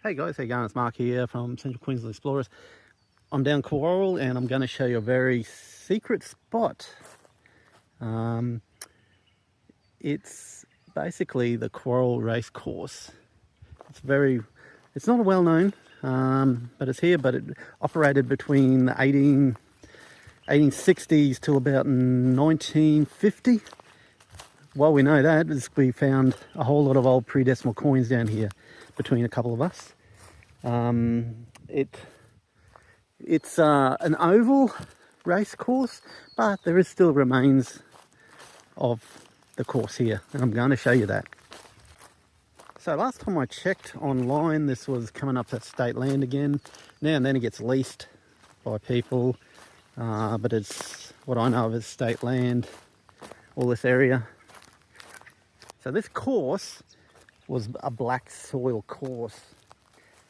Hey guys, how you going? It's Mark here from Central Queensland Explorers. I'm down Coral and I'm going to show you a very secret spot. It's basically the Coral Racecourse. It's not a well-known, but it's here, but it operated between the 1860s till about 1950. Well, we know that is we found a whole lot of old pre-decimal coins down here between a couple of us. It's an oval race course, but there is still remains of the course here, and I'm going to show you that. So last time I checked online, this was coming up to state land again. Now and then it gets leased by people, but it's what I know of as state land, all this area. So this course was a black soil course,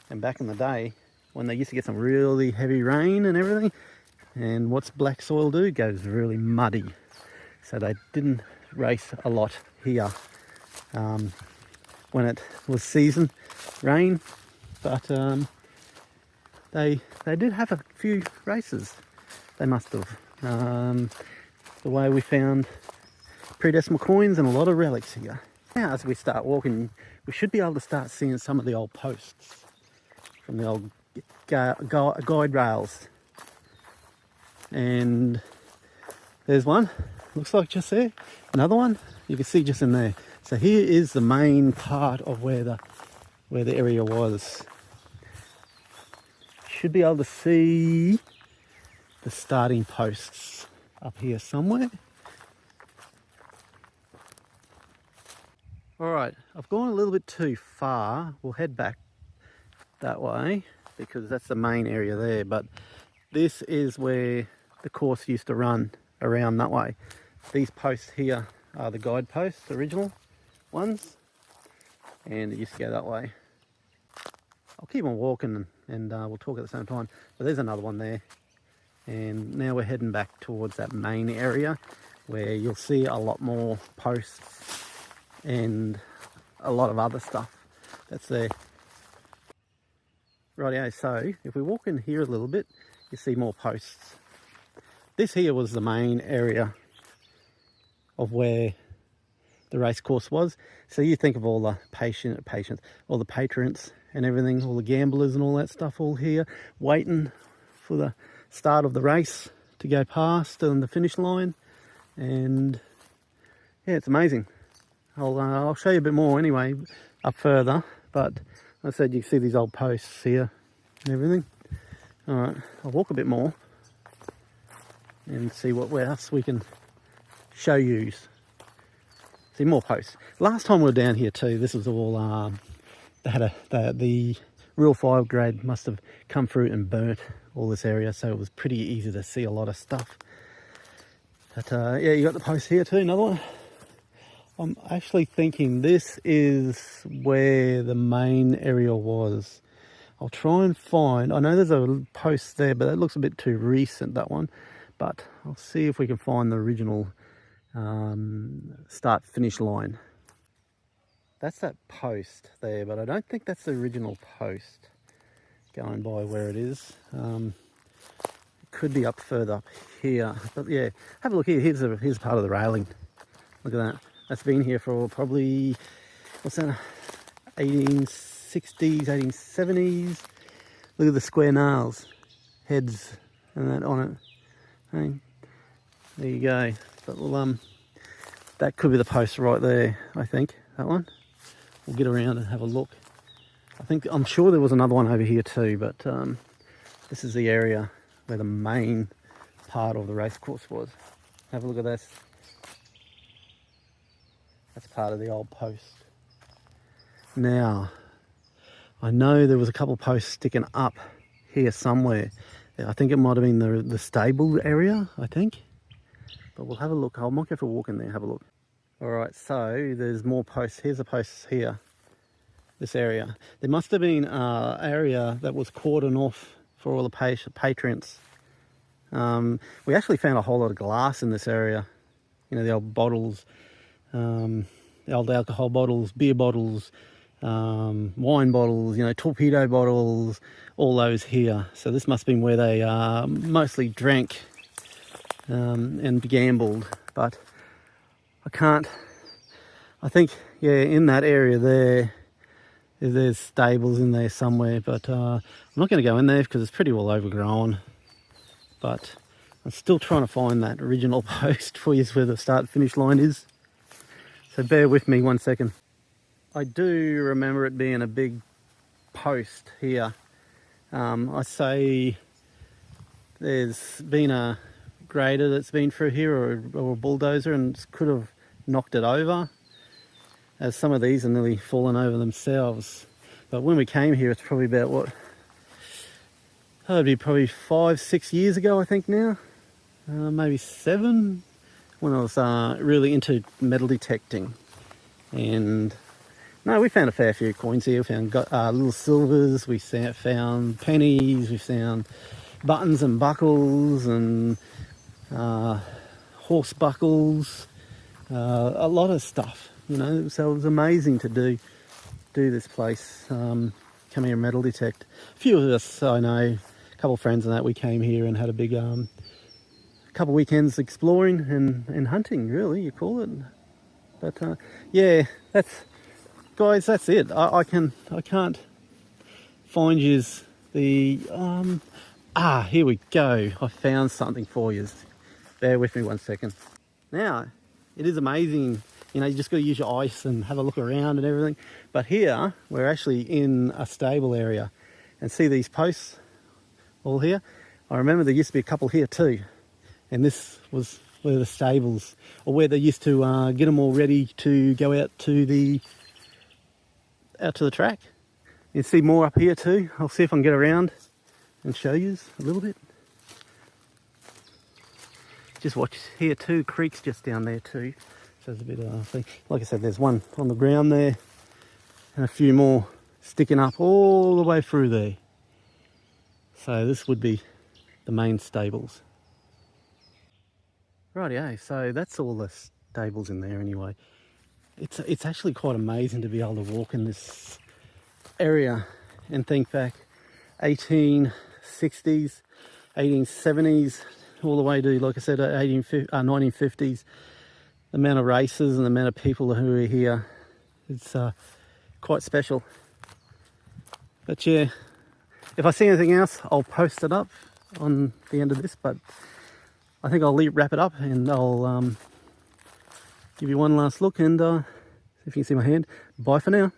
and back in the day when they used to get some really heavy rain and everything, and what's black soil do? It goes really muddy, so they didn't race a lot here when it was season rain, but they did have a few races. They must have, the way we found pre-decimal coins and a lot of relics here. Now as we start walking, we should be able to start seeing some of the old posts from the old guide rails. And there's one, looks like just there. Another one, you can see just in there. So here is the main part of where the area was. Should be able to see the starting posts up here somewhere. All right, I've gone a little bit too far. We'll head back that way because that's the main area there, but this is where the course used to run around that way. These posts here are the guide posts, original ones, and it used to go that way. I'll keep on walking and we'll talk at the same time, but there's another one there. And now we're heading back towards that main area where you'll see a lot more posts and a lot of other stuff that's there. Rightio, so if we walk in here a little bit, you see more posts. This here was the main area of where the race course was. So you think of all the patients, all the patrons and everything, all the gamblers and all that stuff all here, waiting for the start of the race to go past on the finish line. And yeah, it's amazing. I'll show you a bit more anyway up further, but like I said, you can see these old posts here and everything. All right, I'll walk a bit more and see what else we can show you. See more posts. Last time we were down here too, this was all the real fire grade must have come through and burnt all this area, so it was pretty easy to see a lot of stuff. But yeah, you got the post here too, another one. I'm actually thinking this is where the main area was. I'll try and find, I know there's a post there, but that looks a bit too recent, that one. But I'll see if we can find the original start finish line. That's that post there, but I don't think that's the original post going by where it is. It could be up further up here, but yeah, have a look here. Here's part of the railing. Look at that. That's been here for probably, what's that, 1860s, 1870s. Look at the square nails, heads and that on it. Hey, there you go. But we'll, that could be the post right there, I think, that one. We'll get around and have a look. I'm sure there was another one over here too, but this is the area where the main part of the race course was. Have a look at this. That's part of the old post. Now, I know there was a couple of posts sticking up here somewhere. I think it might have been the stable area, I think. But we'll have a look. I might go for a walk in there, have a look. All right, so there's more posts. Here's a post here, this area. There must have been an area that was cordoned off for all the patrons. We actually found a whole lot of glass in this area. You know, the old bottles, the old alcohol bottles, beer bottles, wine bottles, torpedo bottles, all those here. So this must have been where they mostly drank and gambled. But I think, yeah, in that area there's stables in there somewhere, but I'm not going to go in there because it's pretty well overgrown. But I'm still trying to find that original post for you where the start finish line is. So bear with me 1 second. I do remember it being a big post here. I say there's been a grader that's been through here or a bulldozer and could have knocked it over, as some of these are nearly fallen over themselves. But when we came here, it's probably about it'd be probably 5-6 years ago, I think now, maybe 7, when I was really into metal detecting. And no, we found a fair few coins here. We found little silvers, we found pennies, we found buttons and buckles and horse buckles, a lot of stuff, so it was amazing to do this place, come here and metal detect. A few of us, I know, a couple of friends and that, we came here and had a big couple of weekends exploring and hunting, really, you call it. But yeah, guys, that's it. I can't find you the here we go. I found something for you. Bear with me 1 second. Now, it is amazing, you just got to use your eyes and have a look around and everything. But here, we're actually in a stable area. And see these posts all here? I remember there used to be a couple here too. And this was where the stables, or where they used to get them all ready to go out to the track. You can see more up here too. I'll see if I can get around and show you a little bit. Just watch here too, creek's just down there too. So there's a bit of thing. Like I said, there's one on the ground there and a few more sticking up all the way through there. So this would be the main stables. Rightio, so that's all the stables in there anyway. It's actually quite amazing to be able to walk in this area and think back 1860s, 1870s, all the way to, like I said, 1950s. The amount of races and the amount of people who are here, it's quite special. But yeah, if I see anything else, I'll post it up on the end of this, but I think I'll wrap it up and I'll give you one last look, and if you can see my hand, bye for now.